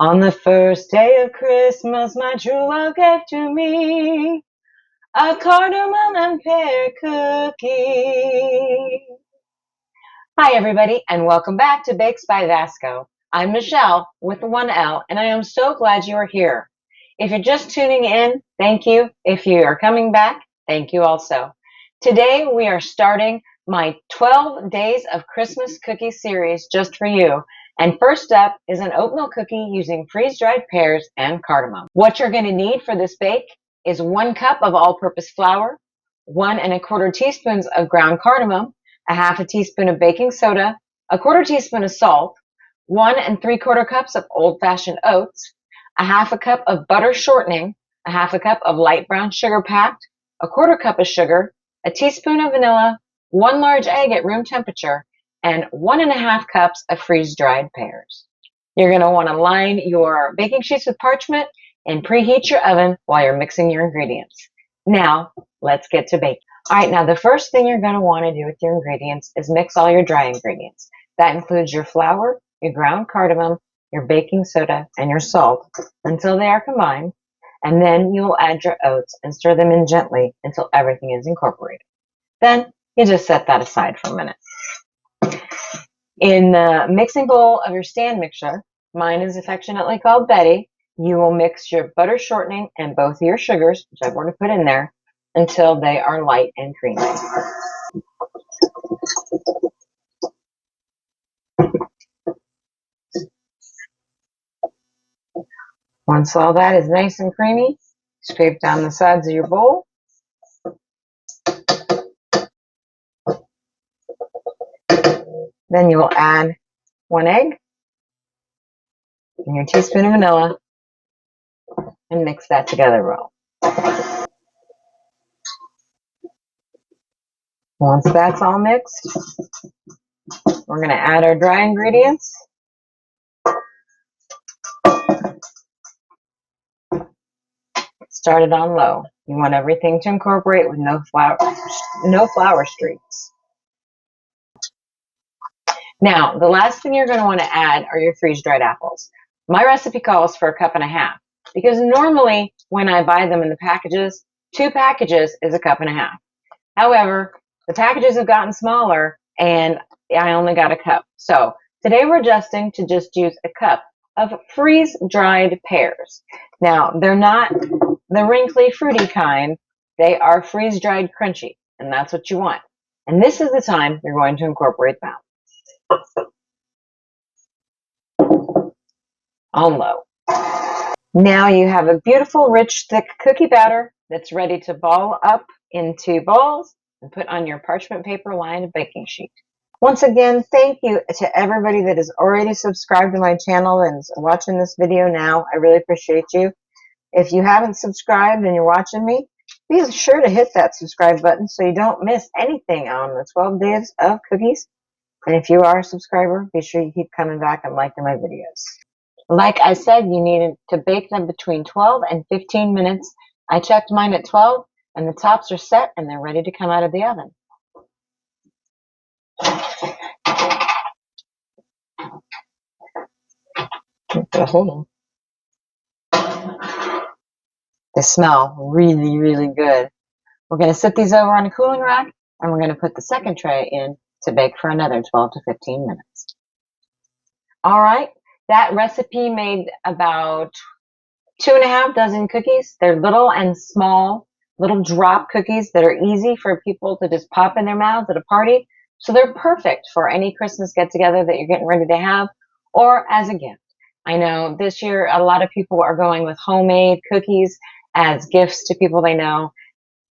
On the first day of Christmas, my true love gave to me a cardamom and pear cookie. Hi, everybody, and welcome back to Bakes by Vasco. I'm Michelle with the 1L, and I am so glad you are here. If you're just tuning in, thank you. If you are coming back, thank you also. Today, we are starting my 12 Days of Christmas Cookie series just for you. And first up is an oatmeal cookie using freeze-dried pears and cardamom. What you're going to need for this bake is 1 cup of all-purpose flour, 1 1/4 teaspoons of ground cardamom, a 1/2 teaspoon of baking soda, a 1/4 teaspoon of salt, 1 3/4 cups of old-fashioned oats, a 1/2 cup of butter shortening, a 1/2 cup of light brown sugar packed, a 1/4 cup of sugar, a teaspoon of vanilla, 1 large egg at room temperature, and 1 1/2 cups of freeze-dried pears. You're going to want to line your baking sheets with parchment and preheat your oven while you're mixing your ingredients. Now, let's get to baking. All right, now the first thing you're going to want to do with your ingredients is mix all your dry ingredients. That includes your flour, your ground cardamom, your baking soda, and your salt until they are combined, and then you will add your oats and stir them in gently until everything is incorporated. Then you just set that aside for a minute. In the mixing bowl of your stand mixer, mine is affectionately called Betty, you will mix your butter shortening and both your sugars, which I've already put in there, until they are light and creamy. Once all that is nice and creamy, scrape down the sides of your bowl. Then you will add 1 egg and your teaspoon of vanilla and mix that together well. Once that's all mixed, we're going to add our dry ingredients. Start it on low. You want everything to incorporate with no flour streaks. Now, the last thing you're going to want to add are your freeze-dried apples. My recipe calls for 1.5 cups because normally when I buy them in the packages, 2 packages is 1.5 cups. However, the packages have gotten smaller and I only got 1 cup. So today we're adjusting to just use 1 cup of freeze-dried pears. Now, they're not the wrinkly, fruity kind. They are freeze-dried crunchy, and that's what you want. And this is the time you're going to incorporate them. On low. Now you have a beautiful, rich, thick cookie batter that's ready to ball up into balls and put on your parchment paper lined baking sheet. Once again, thank you to everybody that is already subscribed to my channel and is watching this video now. I really appreciate you. If you haven't subscribed and you're watching me, be sure to hit that subscribe button so you don't miss anything on the 12 days of cookies. And if you are a subscriber, be sure you keep coming back and liking my videos. Like I said, you needed to bake them between 12 and 15 minutes. I checked mine at 12, and the tops are set, and they're ready to come out of the oven. Hold on. They smell really, really good. We're going to set these over on a cooling rack, and we're going to put the second tray in to bake for another 12 to 15 minutes. All right, that recipe made about 2.5 dozen cookies. They're little and small, little drop cookies that are easy for people to just pop in their mouths at a party. So they're perfect for any Christmas get-together that you're getting ready to have or as a gift. I know this year a lot of people are going with homemade cookies as gifts to people they know.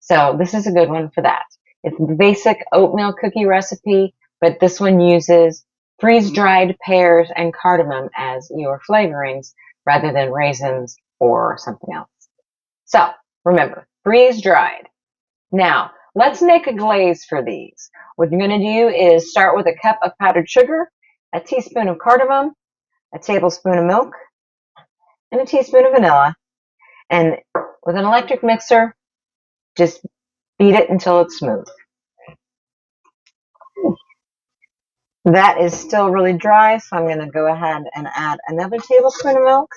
So this is a good one for that. It's the basic oatmeal cookie recipe, but this one uses freeze-dried pears and cardamom as your flavorings rather than raisins or something else. So remember, freeze-dried. Now, let's make a glaze for these. What you're going to do is start with 1 cup of powdered sugar, a teaspoon of cardamom, a tablespoon of milk, and a teaspoon of vanilla. And with an electric mixer, just beat it until it's smooth. That is still really dry, so I'm going to go ahead and add another tablespoon of milk.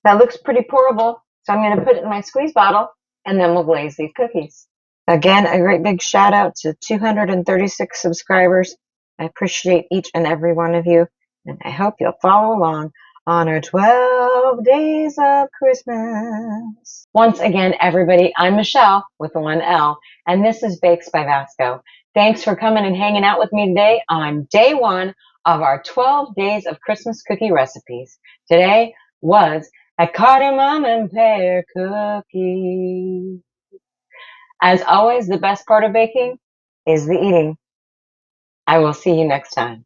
That looks pretty pourable, so I'm going to put it in my squeeze bottle, and then we'll glaze these cookies. Again, a great big shout out to 236 subscribers. I appreciate each and every one of you, and I hope you'll follow along on our 12 days of Christmas. Once again, everybody, I'm Michelle with the 1L, and this is Bakes by Vasco. Thanks for coming and hanging out with me today on day one of our 12 days of Christmas cookie recipes. Today was a cardamom and pear cookie. As always, the best part of baking is the eating. I will see you next time.